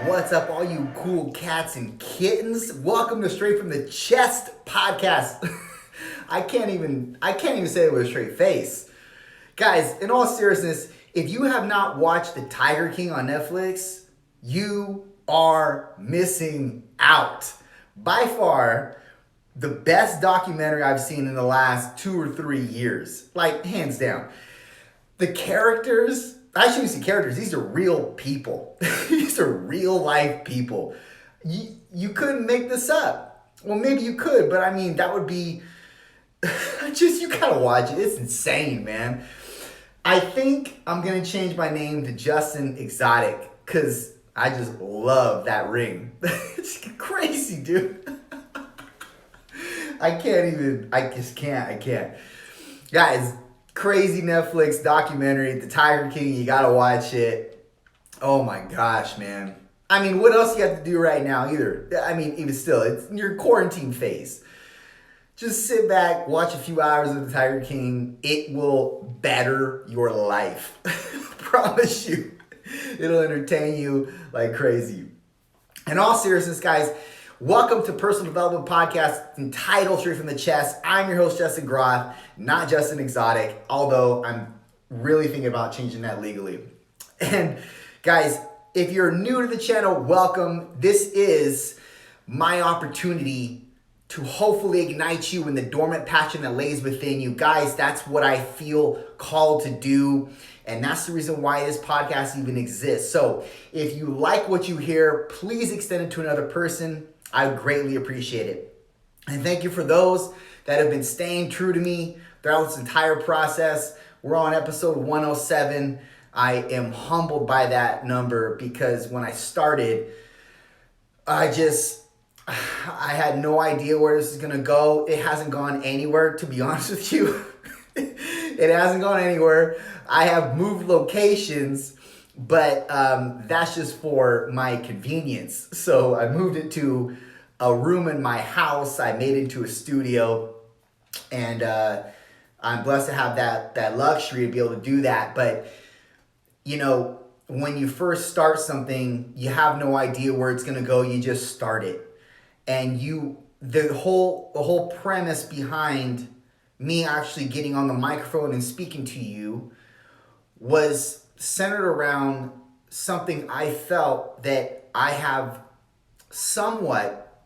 What's up, all you cool cats and kittens? Welcome to Straight from the Chest podcast. I can't even say it with a straight face. Guys, in all seriousness, if you have not watched The Tiger King on Netflix, you are missing out. By far, the best documentary I've seen in the last 2 or 3 years. Like, hands down. The characters, I shouldn't say characters, these are real people. These are real life people. You couldn't make this up. Well, maybe you could, but I mean, that would be, you gotta watch it. It's insane, man. I think I'm gonna change my name to Justin Exotic, because I just love that ring. It's crazy, dude. I can't. Guys, crazy Netflix documentary, The Tiger King. You gotta watch it. Oh my gosh, man. I mean, what else you have to do right now either? I mean, even still, it's in your quarantine phase. Just sit back, watch a few hours of The Tiger King. It will better your life. Promise you. It'll entertain you like crazy. In all seriousness, guys, welcome to Personal Development Podcast entitled Straight from the Chest. I'm your host, Justin Groth, not Justin Exotic, although I'm really thinking about changing that legally. And guys, if you're new to the channel, welcome. This is my opportunity to hopefully ignite you in the dormant passion that lays within you. Guys, that's what I feel called to do. And that's the reason why this podcast even exists. So if you like what you hear, please extend it to another person. I would greatly appreciate it. And thank you for those that have been staying true to me throughout this entire process. We're on episode 107. I am humbled by that number because when I started, I had no idea where this is going to go. It hasn't gone anywhere, to be honest with you. It hasn't gone anywhere. I have moved locations, but that's just for my convenience. So I moved it to a room in my house. I made it into a studio, and I'm blessed to have that luxury to be able to do that. But you know, when you first start something, you have no idea where it's gonna go. You just start it, and the whole premise behind me actually getting on the microphone and speaking to you was centered around something I felt that I have somewhat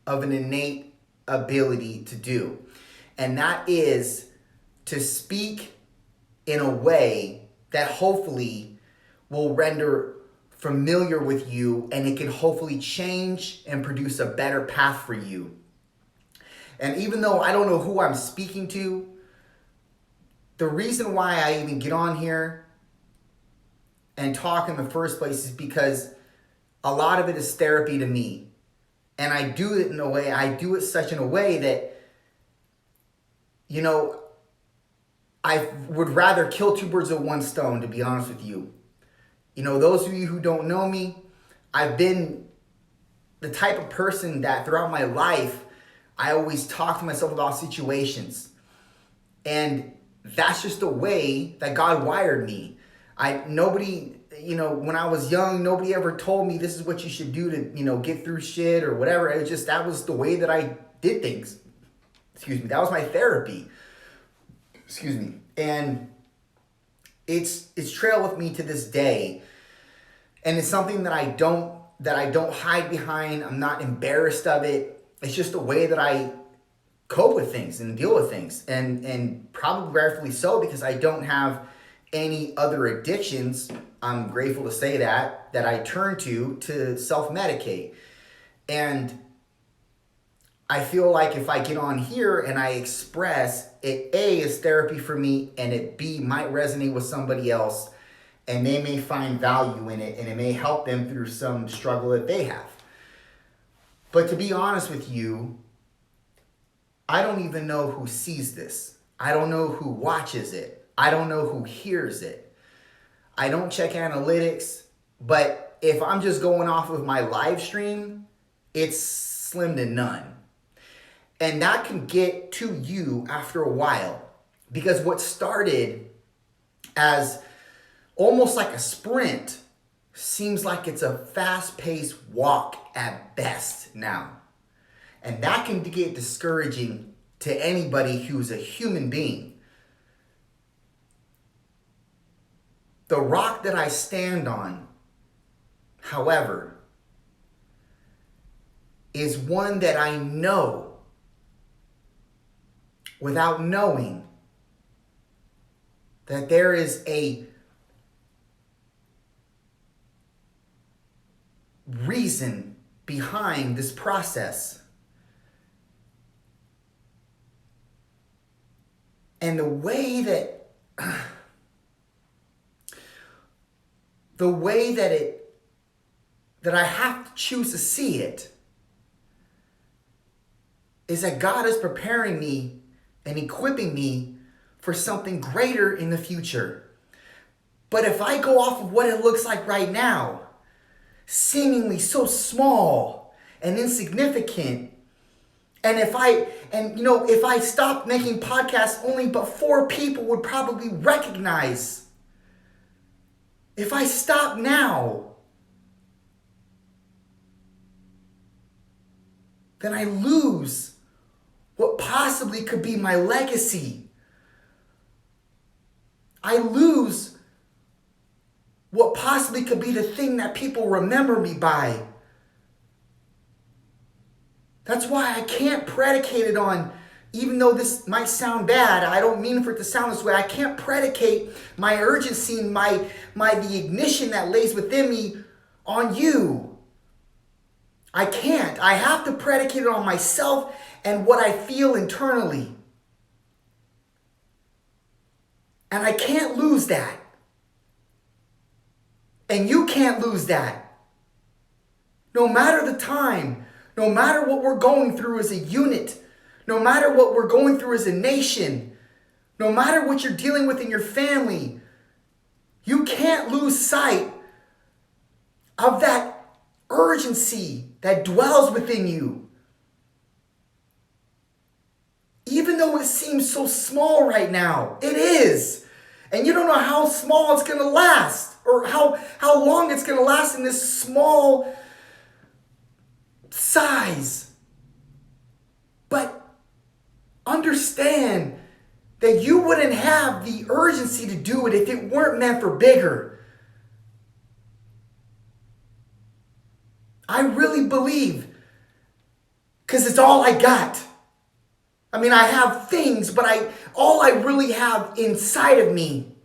of an innate ability to do. And that is to speak in a way that hopefully will render familiar with you, and it can hopefully change and produce a better path for you. And even though I don't know who I'm speaking to, the reason why I even get on here and talk in the first place is because a lot of it is therapy to me. And I do it in a way that, you know, I would rather kill two birds with one stone, to be honest with you. You know, those of you who don't know me, I've been the type of person that throughout my life, I always talk to myself about situations. And that's just the way that God wired me. Nobody, you know, when I was young, nobody ever told me this is what you should do to, you know, get through shit or whatever. It was just, that was the way that I did things. That was my therapy. And it's trailed with me to this day. And it's something that I don't hide behind. I'm not embarrassed of it. It's just the way that I cope with things and deal with things. And probably rightfully so, because I don't have any other addictions. I'm grateful to say that I turn to self-medicate. And I feel like if I get on here and I express, it A, is therapy for me, and it B, might resonate with somebody else, and they may find value in it, and it may help them through some struggle that they have. But to be honest with you, I don't even know who sees this. I don't know who watches it. I don't know who hears it. I don't check analytics, but if I'm just going off of my live stream, it's slim to none. And that can get to you after a while, because what started as almost like a sprint seems like it's a fast-paced walk at best now. And that can get discouraging to anybody who's a human being. The rock that I stand on, however, is one that I know without knowing that there is a reason behind this process. And the way that I have to choose to see it is that God is preparing me and equipping me for something greater in the future. But if I go off of what it looks like right now, seemingly so small and insignificant, and if I stopped making podcasts, only but 4 people would probably recognize. If I stop now, then I lose what possibly could be my legacy. I lose what possibly could be the thing that people remember me by. That's why I can't predicate it on, even though this might sound bad, I don't mean for it to sound this way, I can't predicate my urgency and the ignition that lays within me on you. I can't. I have to predicate it on myself and what I feel internally. And I can't lose that. And you can't lose that. No matter the time, no matter what we're going through as a unit, no matter what we're going through as a nation, no matter what you're dealing with in your family, you can't lose sight of that urgency that dwells within you. Even though it seems so small right now, it is. And you don't know how small it's going to last or how long it's going to last in this small size. But understand that you wouldn't have the urgency to do it if it weren't meant for bigger. I really believe, because it's all I got. I mean, I have things, but all I really have inside of me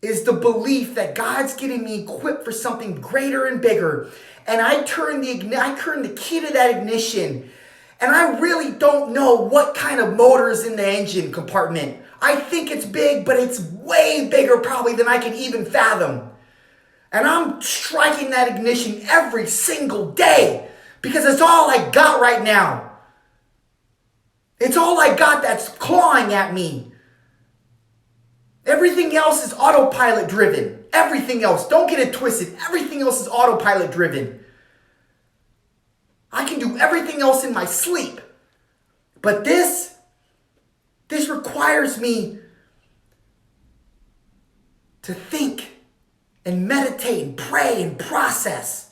is the belief that God's getting me equipped for something greater and bigger. And I turn the key to that ignition, and I really don't know what kind of motor is in the engine compartment. I think it's big, but it's way bigger probably than I can even fathom. And I'm striking that ignition every single day because it's all I got right now. It's all I got that's clawing at me. Everything else is autopilot driven. Everything else. Don't get it twisted. Everything else is autopilot driven. I can do everything else in my sleep. But this requires me to think and meditate and pray and process.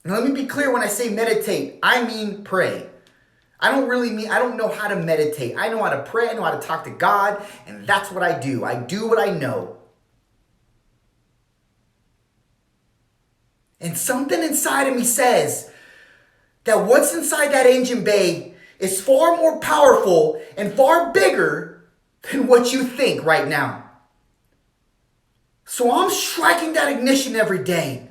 Now let me be clear when I say meditate, I mean pray. I don't know how to meditate. I know how to pray, I know how to talk to God, and that's what I do. I do what I know. And something inside of me says that what's inside that engine bay is far more powerful and far bigger than what you think right now. So I'm striking that ignition every day.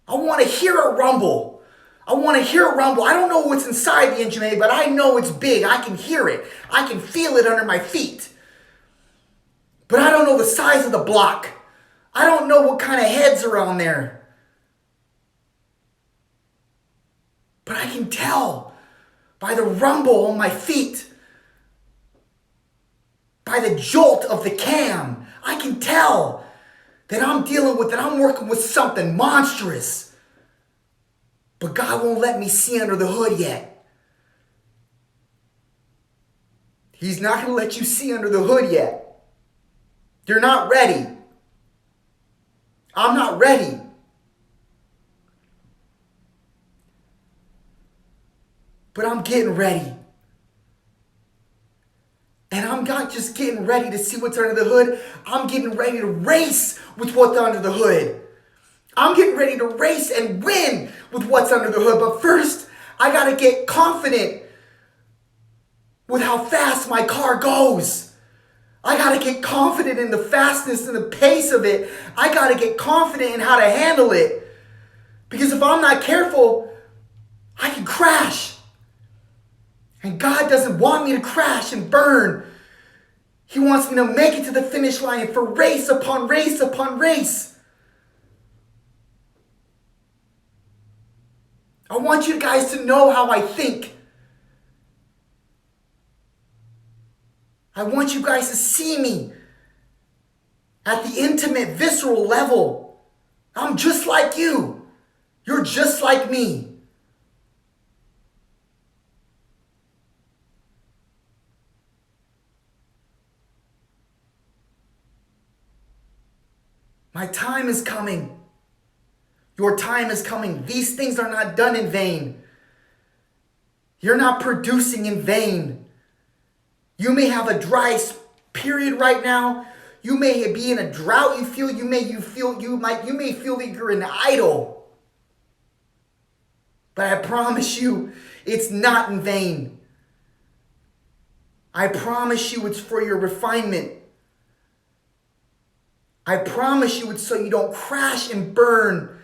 I want to hear it rumble. I don't know what's inside the engine bay, but I know it's big. I can hear it. I can feel it under my feet. But I don't know the size of the block. I don't know what kind of heads are on there. But I can tell by the rumble on my feet, by the jolt of the cam, I can tell that I'm working with something monstrous. But God won't let me see under the hood yet. He's not going to let you see under the hood yet. You're not ready. I'm not ready. But I'm getting ready. And I'm not just getting ready to see what's under the hood. I'm getting ready to race with what's under the hood. I'm getting ready to race and win with what's under the hood. But first, I got to get confident with how fast my car goes. I got to get confident in the fastness and the pace of it. I got to get confident in how to handle it. Because if I'm not careful, I can crash. And God doesn't want me to crash and burn. He wants me to make it to the finish line for race upon race upon race. I want you guys to know how I think. I want you guys to see me at the intimate, visceral level. I'm just like you. You're just like me. My time is coming. Your time is coming. These things are not done in vain. You're not producing in vain. You may have a dry period right now. You may be in a drought. You may feel that you're an idle. But I promise you, it's not in vain. I promise you, it's for your refinement. I promise you, it's so you don't crash and burn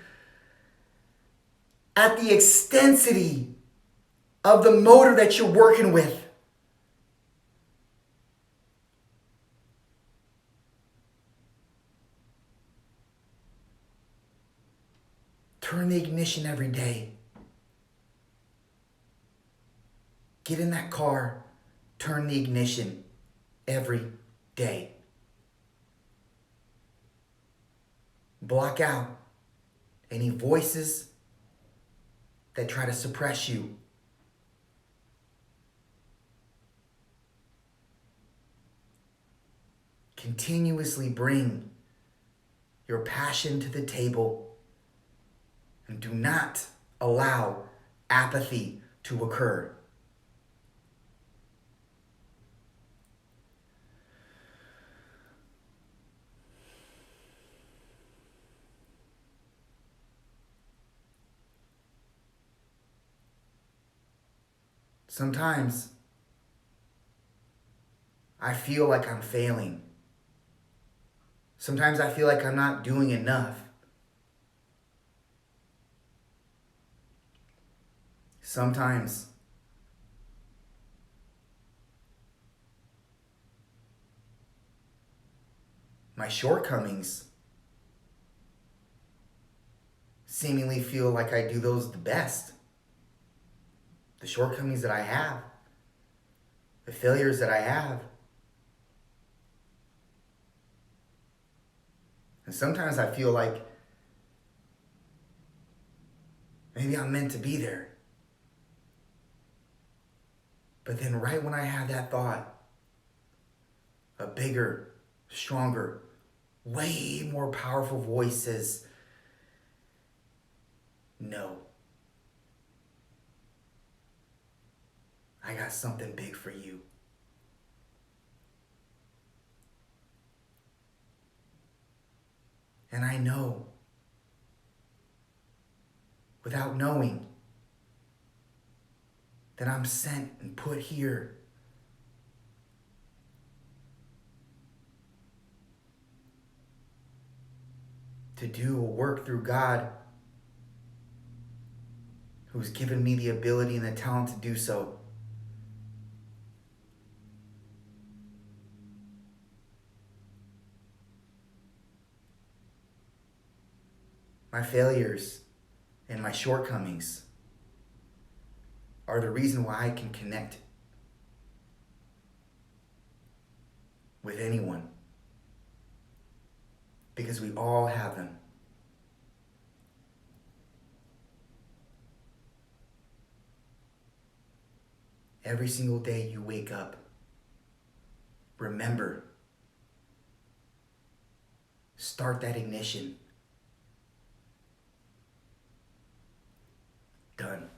at the extensity of the motor that you're working with. Turn the ignition every day. Get in that car, turn the ignition every day. Block out any voices that try to suppress you. Continuously bring your passion to the table and do not allow apathy to occur. Sometimes I feel like I'm failing. Sometimes I feel like I'm not doing enough. Sometimes my shortcomings seemingly feel like I do those the best. The shortcomings that I have, the failures that I have. And sometimes I feel like maybe I'm meant to be there. But then right when I have that thought, a bigger, stronger, way more powerful voice says, no. I got something big for you. And I know, without knowing, that I'm sent and put here to do a work through God who's given me the ability and the talent to do so. My failures and my shortcomings are the reason why I can connect with anyone. Because we all have them. Every single day you wake up, remember Start that ignition. Done.